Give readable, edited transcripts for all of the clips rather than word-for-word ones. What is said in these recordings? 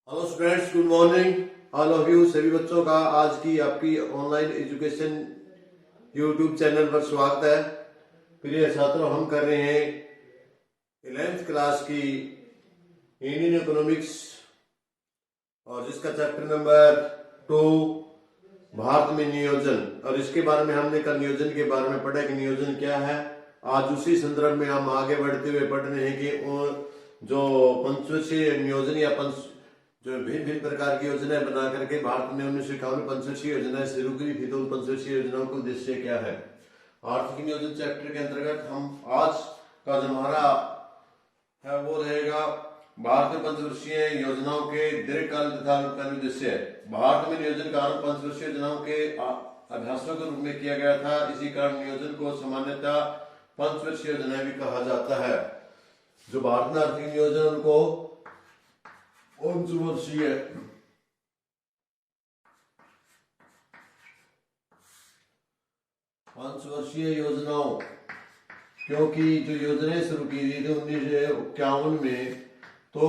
Hello students, good morning all of you. सभी बच्चों का आज की आपकी ऑनलाइन एजुकेशन यूट्यूब चैनल पर स्वागत है। प्रिय छात्रों, हम कर रहे हैं 11th क्लास की इंडियन इकोनॉमिक्स और जिसका चैप्टर नंबर 2 भारत में नियोजन। और इसके बारे में हमने कल नियोजन के बारे में पढ़ा कि नियोजन क्या है। आज उसी संदर्भ में हम आगे बढ़ते हुए पढ़ रहे हैं कि जो पंचवर्षीय नियोजन या जो भिन्न भिन्न प्रकार की योजनाएं बना करके भारत ने 1951 पंचवर्षीय योजनाएं शुरू की थी, तो उन पंचवर्षीय योजनाओं का उद्देश्य क्या है। आर्थिक नियोजन चैप्टर के अंतर्गत हम आज का जो हमारा है वो रहेगा भारतीय पंचवर्षीय योजनाओं के दीर्घकालीन तथा अल्पकालीन उद्देश्य। भारत में नियोजन का आरंभ पंचवर्षीय योजनाओं के अभ्यासों के रूप में किया गया था। इसी कारण नियोजन को सामान्यतः पंचवर्षीय योजनाएं भी कहा जाता है। जो भारत में आर्थिक नियोजन उनको पंचवर्षीय योजनाओं, क्योंकि जो योजनाएं शुरू की गई थी 1951 में, तो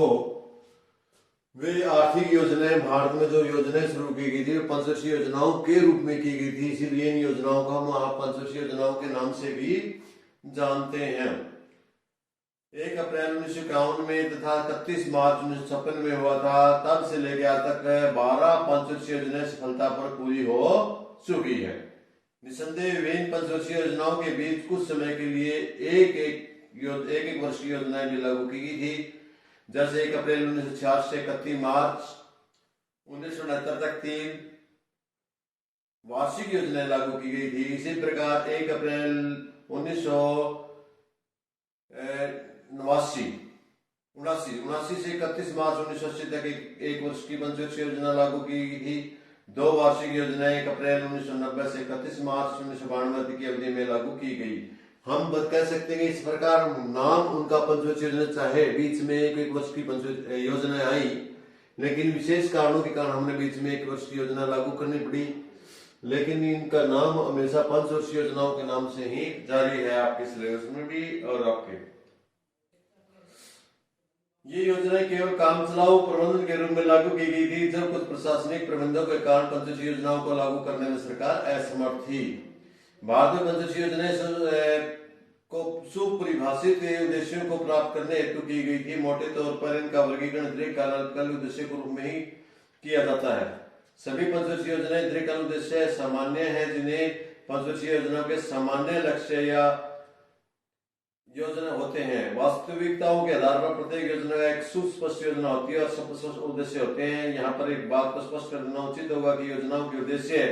वे आर्थिक योजनाएं भारत में जो योजनाएं शुरू की गई थी पंचवर्षीय योजनाओं के रूप में की गई थी। इसीलिए इन योजनाओं को हम पंचवर्षीय योजनाओं के नाम से भी जानते हैं। 1 अप्रैल 1951 में तथा 31 मार्च 1956 में हुआ था। तब से लेकर आज तक 12 पंचवर्षीय योजनाएं सफलतापूर्वक पूरी हो चुकी है। निसंदेह विभिन्न पंचवर्षीय योजनाओं के बीच कुछ समय के लिए एक वर्ष की योजनाएं भी लागू की गई थी। जैसे 1 अप्रैल 1966 से 31 मार्च 1969 तक 3 वार्षिक योजनाएं लागू की गई थी। इसी प्रकार 1 अप्रैल 1979 से 31 मार्च 1980 तक एक वर्ष की पंचवर्षीय योजना लागू की गई थी। 2 वार्षिक योजनाएं 1 अप्रैल 1990 से 31 मार्च 1992 की अवधि में लागू की गई। हम कह सकते हैं इस प्रकार नाम उनका पंचवर्षीय योजना, चाहे बीच में एक वर्ष की पंचवर्षीय योजना आई, लेकिन विशेष कारणों के कारण हमने बीच में 1 वर्ष की योजना लागू करनी पड़ी, लेकिन इनका नाम हमेशा पंचवर्षीय योजनाओं के नाम से ही जारी है आपके सिलेबस में भी। और आपके ये योजनाएं केवल काम चलाओ प्रबंधन के रूप में लागू की गई थी, जब कुछ प्रशासनिक प्रबंधों के कारण पंचवर्षीय योजनाओं को लागू करने में सरकार असमर्थ थी। भारत में पंचवर्षीय योजनाएं को सुपरिभाषित उद्देश्यों को प्राप्त करने हेतु की गई थी। मोटे तौर पर इनका वर्गीकरण दीर्घकालीन उद्देश्य के रूप में ही किया जाता है। सभी पंचवर्षीय योजनाएं दीर्घकालीन उद्देश्य सामान्य है, जिन्हें पंचवर्षीय योजना के सामान्य लक्ष्य या योजना होते हैं। वास्तविकताओं के आधार पर प्रत्येक योजना का एक सुस्पष्ट योजना होती है और स्पष्ट उद्देश्य होते हैं। यहाँ पर एक बात को स्पष्ट कर देना उचित होगा कि योजनाओं के उद्देश्य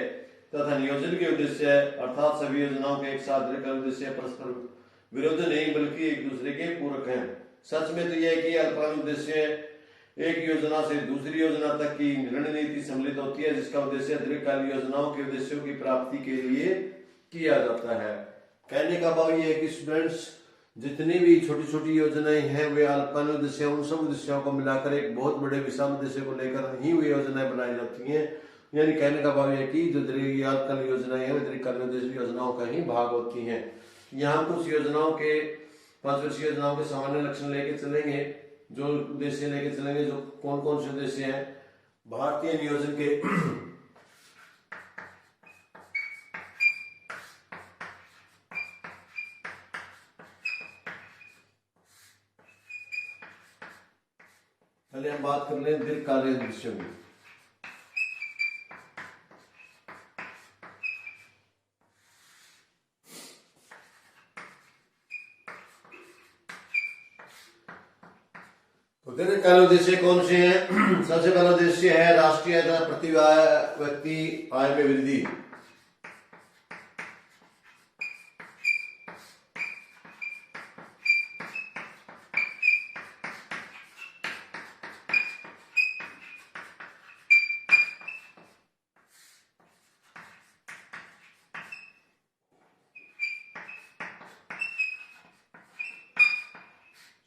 तथा नियोजन के उद्देश्य अर्थात सभी योजनाओं के एक साथ दीर्घकालीन उद्देश्य परस्पर विरोध नहीं बल्कि एक दूसरे के पूरक हैं। सच में तो यह है कि अल्पकालीन उद्देश्य एक योजना से दूसरी योजना तक की रणनीति सम्मिलित होती है, जिसका उद्देश्य दीर्घकालीन योजनाओं के उद्देश्यों की प्राप्ति के लिए किया जाता है। कहने का भाव यह है कि स्टूडेंट्स, जितनी भी छोटी छोटी योजनाएं हैं वे अल्पकालीन उद्देश्य, उन सब उद्देश्यों को मिलाकर एक बहुत बड़े विशाल उद्देश्य को लेकर ही वे योजनाएं बनाई जाती हैं। यानी कहने का भाव यह कि जो अल्पकालीन योजनाएं हैं वे दीर्घकालीन उद्देश्य योजनाओं का ही भाग होती हैं। यहाँ कुछ योजनाओं के पंचवर्षीय योजनाओं के सामान्य लक्षण लेके चलेंगे, जो उद्देश्य लेके चलेंगे, जो कौन कौन से उद्देश्य हैं भारतीय नियोजन के। पहले हम बात कर लें दीर्घकालीन उद्देश्यों की। तो दीर्घकालीन उद्देश्य कौन से हैं? सबसे पहला उद्देश्य है राष्ट्रीय तथा प्रति व्यक्ति आय में वृद्धि।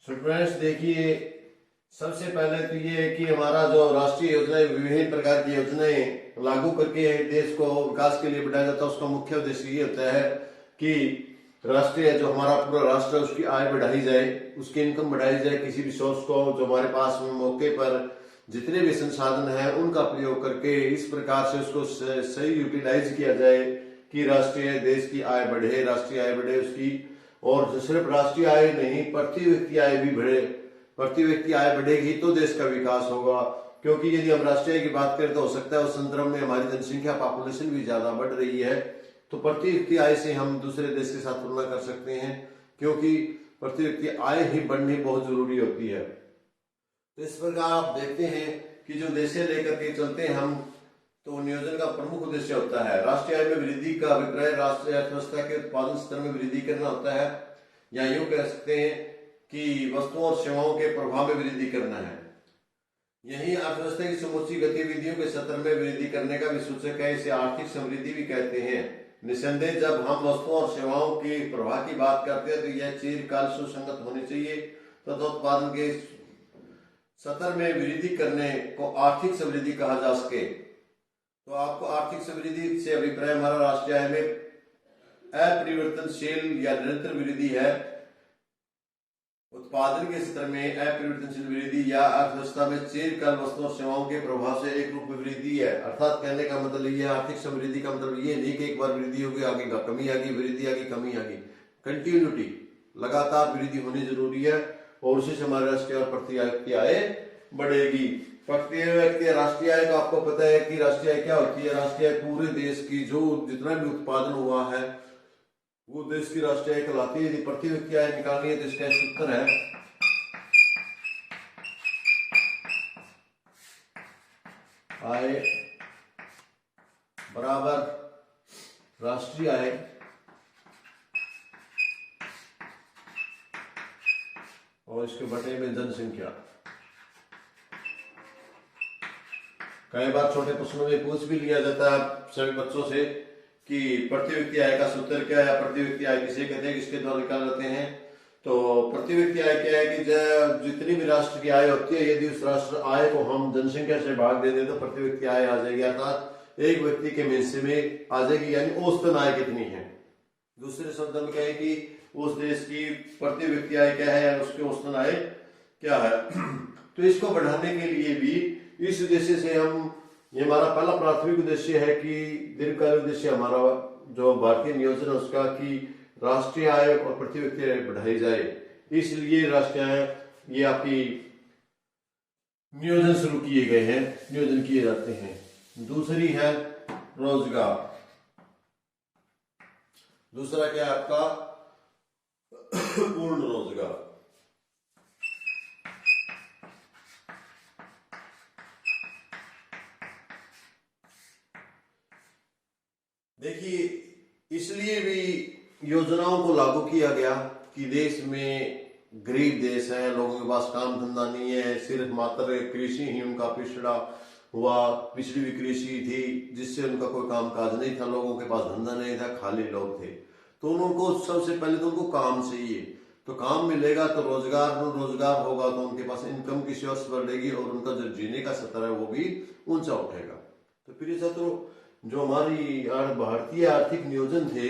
स्टूडेंट्स देखिए, सबसे पहले तो ये है कि हमारा जो राष्ट्रीय योजनाएं, विभिन्न प्रकार की योजनाएं लागू करके देश को विकास के लिए बढ़ाया जाता है। उसका मुख्य उद्देश्य ये होता है कि राष्ट्रीय जो हमारा पूरा राष्ट्र है उसकी आय बढ़ाई जाए, उसकी इनकम बढ़ाई जाए, किसी भी सोर्स को जो हमारे पास मौके पर जितने भी संसाधन हैं उनका प्रयोग करके इस प्रकार से उसको सही यूटिलाइज किया जाए कि राष्ट्रीय देश की आय बढ़े, राष्ट्रीय आय बढ़े उसकी। और सिर्फ राष्ट्रीय आय नहीं, प्रति व्यक्ति आय भी बढ़े। प्रति व्यक्ति आय बढ़ेगी तो देश का विकास होगा, क्योंकि यदि हम राष्ट्रीय आय की बात करें तो हो सकता है उस संदर्भ में हमारी जनसंख्या पॉपुलेशन भी ज्यादा बढ़ रही है, तो प्रति व्यक्ति आय से हम दूसरे देश के साथ तुलना कर सकते हैं, क्योंकि प्रति व्यक्ति आय ही बढ़नी बहुत जरूरी होती है। तो इस प्रकार आप देखते हैं कि जो उद्देश्य लेकर के चलते हैं हम, तो नियोजन का प्रमुख उद्देश्य होता है राष्ट्रीय आय में वृद्धि का अभिप्राय राष्ट्रीय अर्थव्यवस्था के उत्पादन स्तर में वृद्धि करना होता है, या यूं कह सकते हैं कि वस्तुओं और सेवाओं के प्रभाव में वृद्धि करना है। यही अर्थव्यवस्था की समूची गतिविधियों के स्तर में वृद्धि करने का भी सूचक है। इसे आर्थिक समृद्धि भी कहते हैं। निसंदेह जब हम वस्तुओं और सेवाओं के प्रवाह की बात करते हैं तो यह चिरकाल सुसंगत होनी चाहिए तथा उत्पादन के स्तर में वृद्धि करने को आर्थिक समृद्धि कहा जा सके। तो आपको आर्थिक समृद्धि से अभिप्राय हमारा राष्ट्रीय आय में अपरिवर्तनशील या निरंतर वृद्धि है, उत्पादन के स्तर में अपरिवर्तनशील वृद्धि या अर्थव्यवस्था में चिरकाल वस्तुओं और सेवाओं के प्रभाव से एक रूप में वृद्धि है। अर्थात कहने का मतलब ये, आर्थिक समृद्धि का मतलब ये नहीं कि एक बार वृद्धि होगी आगे कमी आ गई, वृद्धि आ गई कमी आ गई। कंटिन्यूटी, लगातार वृद्धि होनी जरूरी है, और उसी से हमारे राष्ट्रीय और प्रति व्यक्ति आय बढ़ेगी। प्रति व्यक्ति राष्ट्रीय आय का आपको पता है कि राष्ट्रीय आय क्या होती है। राष्ट्रीय आय पूरे देश की जो जितना भी उत्पादन हुआ है वो देश की राष्ट्रीय आय कहलाती है। यदि प्रति व्यक्ति आय निकालनी है तो इसका सूत्र है आय बराबर राष्ट्रीय आय और इसके बटे में जनसंख्या। कई बार छोटे प्रश्नों में पूछ भी लिया जाता है सभी बच्चों से कि प्रति व्यक्ति आय का सूत्र क्या है, या प्रति व्यक्ति आय किसे कहते हैं, किसके द्वारा निकाल जाते हैं। तो प्रति व्यक्ति आय क्या है कि जितनी भी राष्ट्र की आय होती है, यदि उस राष्ट्र आय को हम जनसंख्या से भाग दे दें तो प्रति व्यक्ति आय आ जाएगी, अर्थात एक व्यक्ति के हिस्से में आ जाएगी, यानी औसतन आय कितनी है। दूसरे शब्द में कहें कि उस देश की प्रति व्यक्ति आय क्या है, या उसकी औसतन आय क्या है। तो इसको बढ़ाने के लिए भी इस उद्देश्य से हम, ये हमारा पहला प्राथमिक उद्देश्य है कि दीर्घकालीन उद्देश्य हमारा जो भारतीय नियोजन है उसका, कि राष्ट्रीय आय और प्रति व्यक्ति आय बढ़ाई जाए। इसलिए राष्ट्रीय आय ये आपकी नियोजन शुरू किए गए हैं, नियोजन किए जाते हैं। दूसरी है रोजगार। दूसरा क्या है आपका पूर्ण रोजगार। देखिए, इसलिए भी योजनाओं को लागू किया गया कि देश में गरीब देश है, लोगों के पास काम धंधा नहीं है, सिर्फ मात्र कृषि ही उनका पिछड़ा हुआ, पिछड़ी हुई कृषि थी जिससे उनका कोई काम काज नहीं था, लोगों के पास धंधा नहीं था, खाली लोग थे। तो उनको सबसे पहले तो उनको काम चाहिए, तो काम मिलेगा तो रोजगार होगा तो उनके पास इनकम की सोर्स बढ़ेगी और उनका जो जीने का स्तर है वो भी ऊंचा उठेगा। तो प्रिय छात्रों, जो हमारी भारतीय आर्थिक नियोजन थे,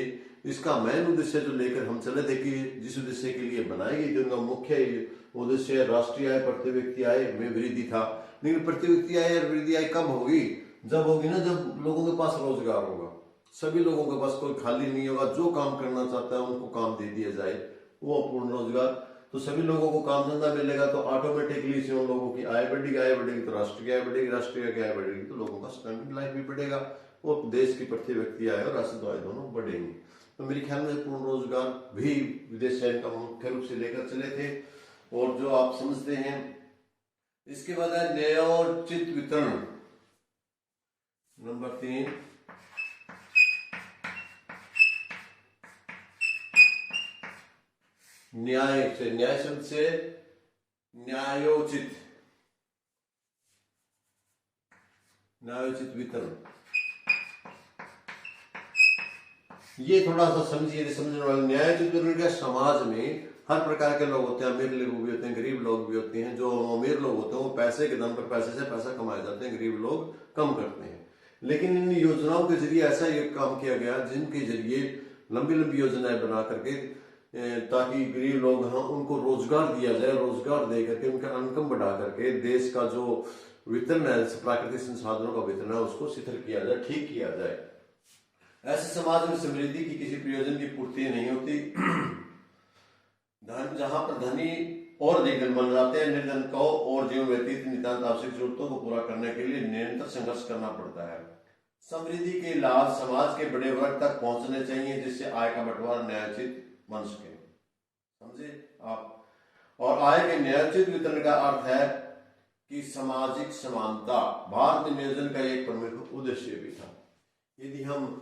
इसका मेन उद्देश्य जो लेकर हम चले थे कि जिस उद्देश्य के लिए बनाई गई थी, उनका मुख्य उद्देश्य राष्ट्रीय आय प्रति व्यक्ति आय में वृद्धि था। लेकिन प्रति व्यक्ति आय और वृद्धि आय कब होगी? जब होगी ना, जब लोगों के पास रोजगार होगा। सभी लोगों के पास कोई खाली नहीं होगा, जो काम करना चाहता है उनको काम दे दिया जाए, वो पूर्ण रोजगार। तो सभी लोगों को काम धंधा मिलेगा तो ऑटोमेटिकली से उन लोगों की आय बढ़ेगी तो राष्ट्रीय आय बढ़ेगी, राष्ट्रीय की आय बढ़ेगी तो लोगों का स्टैंडर्ड लाइफ भी बढ़ेगा और देश की प्रति व्यक्ति आय और राष्ट्रीय आय दोनों बढ़ेंगे। तो मेरे ख्याल में पूर्ण रोजगार भी विदेश चयन का मुख्य रूप से लेकर चले थे, और जो आप समझते हैं। इसके बाद है न्यायोचित वितरण। नंबर 3, न्याय शब्द से न्यायोचित वितरण। ये थोड़ा सा समझने वाला। न्यायोचित वितरण क्या, समाज में हर प्रकार के लोग होते हैं, अमीर लोग भी होते हैं, गरीब लोग भी होते हैं। जो अमीर लोग होते हैं वो पैसे के दम पर पैसे से पैसा कमाए जाते हैं, गरीब लोग कम करते हैं। लेकिन इन योजनाओं के जरिए ऐसा एक काम किया गया जिनके जरिए लंबी योजनाएं बना करके ताकि गरीब लोग हैं उनको रोजगार दिया जाए, रोजगार दे करके उनका इनकम बढ़ा करके देश का जो वितरण है, प्राकृतिक संसाधनों का वितरण है, उसको शिथिल किया जाए, ठीक किया जाए। ऐसे समाज में समृद्धि की किसी प्रयोजन की पूर्ति नहीं होती। धन जहां पर धनी और अधिक धन बन जाते हैं, निर्धन को और जीवन व्यतीत नितांत आवश्यक जरूरतों को पूरा करने के लिए निरंतर संघर्ष करना पड़ता है। समृद्धि के लाभ समाज के बड़े वर्ग तक पहुंचने चाहिए, जिससे आय का बंटवारा न्यायोचित बन सके। समझे आप? और आय के न्यायोचित वितरण का अर्थ है कि सामाजिक समानता भारत नियोजन का एक प्रमुख उद्देश्य भी था। यदि हम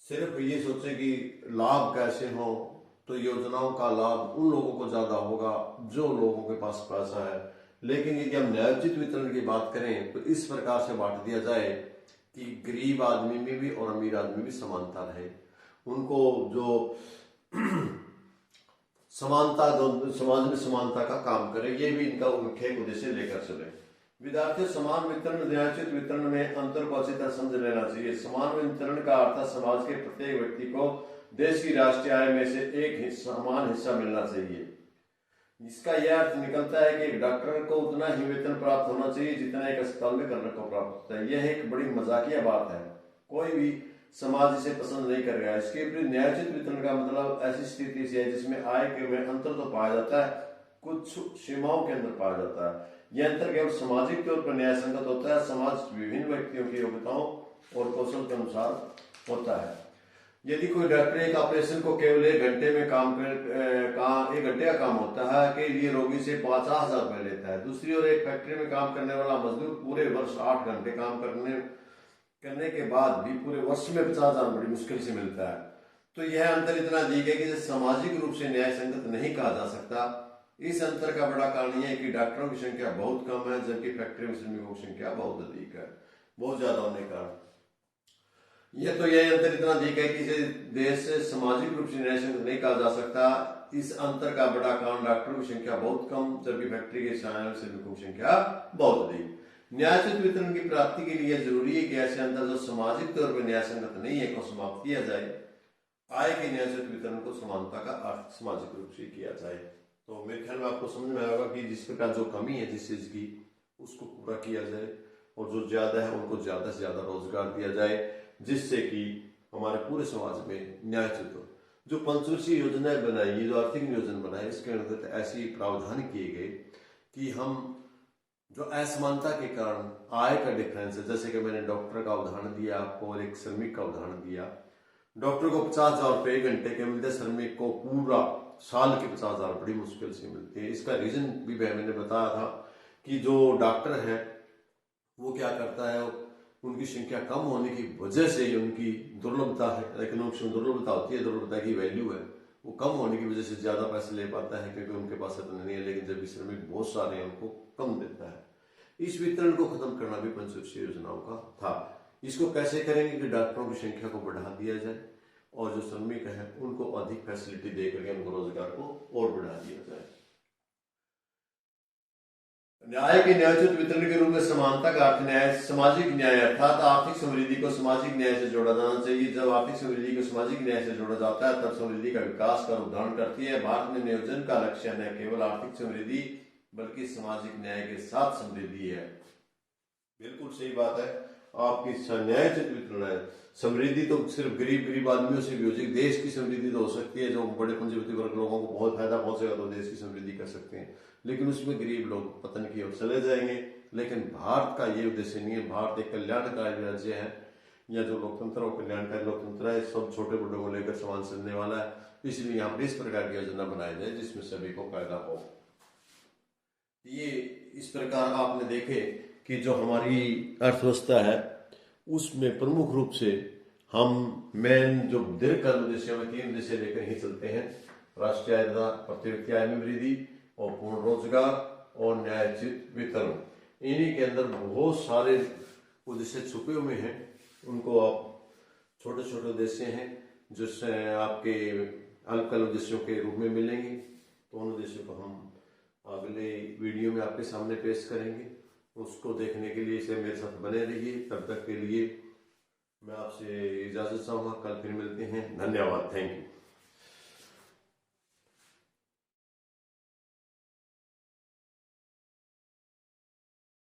सिर्फ ये सोचें कि लाभ कैसे हो, तो योजनाओं का लाभ उन लोगों को ज्यादा होगा जो लोगों के पास पैसा है। लेकिन यदि हम न्यायोचित वितरण की बात करें तो इस प्रकार से बांट दिया जाए कि गरीब आदमी में भी और अमीर आदमी में समानता रहे। उनको जो समानता, समाज में समानता का काम करे, ये भी इनका मुख्य उद्देश्य लेकर चले। विद्यार्थियों, समान वितरण न्यायोचित वितरण में अंतर को अच्छी तरह समझ लेना चाहिए। समान वितरण का अर्थ समाज के प्रत्येक व्यक्ति को देश की राष्ट्रीय आय में से एक समान हिस्सा मिलना चाहिए। इसका यह अर्थ निकलता है कि एक डॉक्टर को उतना ही वेतन प्राप्त होना चाहिए जितना एक अस्पताल में कर्मचारी को प्राप्त होता है। यह एक बड़ी मजाकिया बात है, कोई भी समाज इसे पसंद नहीं करेगा। इसके विपरीत न्यायोचित वितरण का मतलब ऐसी स्थिति से है जिसमें आय के में अंतर तो पाया जाता है, कुछ सीमाओं के अंदर पाया जाता है। यह अंतर केवल सामाजिक तौर पर न्याय संगत होता है, समाज विभिन्न व्यक्तियों की योग्यताओं और कौशल के अनुसार होता है। यदि कोई डॉक्टर एक ऑपरेशन को केवल 1 घंटे में 1 घंटे का काम होता है के लिए रोगी से 50,000 रुपए लेता है, दूसरी ओर एक फैक्ट्री में काम करने वाला मजदूर पूरे वर्ष 8 घंटे काम करने के बाद भी पूरे वर्ष में 50,000 बड़ी मुश्किल से मिलता है। तो यह अंतर इतना दी गया कि सामाजिक रूप से न्याय संगत नहीं कहा जा सकता। इस अंतर का बड़ा कारण यह है कि डॉक्टरों की संख्या बहुत कम है, जबकि फैक्ट्री में श्रमिकों की संख्या बहुत अधिक है, बहुत ज्यादा होने का। यह अंतर इतना दी गया कि इसे देश से सामाजिक रूप से न्याय संगत नहीं कहा जा सकता। इस अंतर का बड़ा कारण डॉक्टरों की संख्या बहुत कम, जबकि फैक्ट्री के श्रमिकों की संख्या बहुत अधिक। न्यायोचित वितरण की प्राप्ति के लिए जरूरी है कि ऐसे अंतर जो सामाजिक तौर पर न्याय संगत नहीं है को समाप्त किया जाए। आय के न्यायोचित वितरण को समानता का अर्थ सामाजिक रूप से किया जाए। तो मेरे ख्याल में आपको समझ में आएगा कि जिस प्रकार जो कमी है जिस चीज की, उसको पूरा किया जाए, और जो ज्यादा है उनको ज्यादा से ज्यादा रोजगार दिया जाए, जिससे कि हमारे पूरे समाज में न्यायोचित हो। जो पंचवर्षीय योजनाएं बनाई, जो आर्थिक नियोजन बनाए, इसके अंतर्गत ऐसी प्रावधान किए गए कि हम जो असमानता के कारण आय का डिफरेंस है, जैसे कि मैंने डॉक्टर का उदाहरण दिया आपको और एक श्रमिक का उदाहरण दिया। डॉक्टर को 50,000 रुपए 1 घंटे के मिलते, श्रमिक को पूरा साल के 50,000 बड़ी मुश्किल से मिलते हैं। इसका रीजन भी मैंने बताया था कि जो डॉक्टर है वो क्या करता है, उनकी संख्या कम होने की वजह से उनकी दुर्लभता है, इकोनॉमिक्स में दुर्लभता होती है, दुर्लभता की वैल्यू है, वो कम होने की वजह से ज्यादा पैसे ले पाता है क्योंकि उनके पास इतना नहीं है। लेकिन जब श्रमिक बहुत सारे हैं उनको कम देता है। इस वितरण को खत्म करना भी पंचवर्षीय योजनाओं का था। इसको कैसे करेंगे कि डॉक्टरों की संख्या को बढ़ा दिया जाए और जो श्रमिक है उनको अधिक फैसिलिटी देकर उनको रोजगार को और बढ़ा दिया जाए। न्याय के न्यायोचित वितरण के रूप में समानता का अर्थ न्याय, सामाजिक न्याय अर्थात आर्थिक समृद्धि को सामाजिक न्याय से जोड़ा जाना चाहिए। जब आर्थिक समृद्धि को सामाजिक न्याय से जोड़ा जाता है तब समृद्धि का विकास का रूप धारण करती है। भारत में नियोजन का लक्ष्य न केवल आर्थिक समृद्धि बल्कि सामाजिक न्याय के साथ समृद्धि है। बिल्कुल सही बात है आपकी। न्यायोचित वितरण है, समृद्धि तो सिर्फ गरीब आदमियों से भी हो सकती, देश की समृद्धि तो हो सकती है। जो बड़े पूंजीपति वर्ग लोगों को बहुत फायदा पहुंचेगा तो देश की समृद्धि कर सकते हैं, लेकिन उसमें गरीब लोग पतन की ओर चले जाएंगे। लेकिन भारत का ये उद्देश्य नहीं है। भारत एक कल्याणकारी राज्य है, या जो लोकतंत्र और कल्याणकारी लोकतंत्र है, सब छोटे बड़ों को लेकर समान चलने वाला है। इसलिए यहाँ पर इस प्रकार की योजना बनाई जाए जिसमें सभी को फायदा हो। ये इस प्रकार आपने देखे कि जो हमारी अर्थव्यवस्था है उसमें प्रमुख रूप से हम मेन जो दीर्घकालीन उद्देश्य में 3 उद्देश्य लेकर ही चलते हैं। राष्ट्रीय आय, प्रति व्यक्ति आय में वृद्धि, और पूर्ण रोजगार, और न्यायोचित वितरण। इन्हीं के अंदर बहुत सारे उद्देश्य छुपे हुए हैं। उनको आप छोटे छोटे उद्देश्य हैं जिससे आपके अल्पकालीन उद्देश्यों के रूप में मिलेंगे। तो उन उद्देश्यों को हम अगले वीडियो में आपके सामने पेश करेंगे। उसको देखने के लिए इसे मेरे साथ बने रहिए। तब तक के लिए मैं आपसे इजाजत चाहूंगा। कल फिर मिलते हैं। धन्यवाद। Thank you.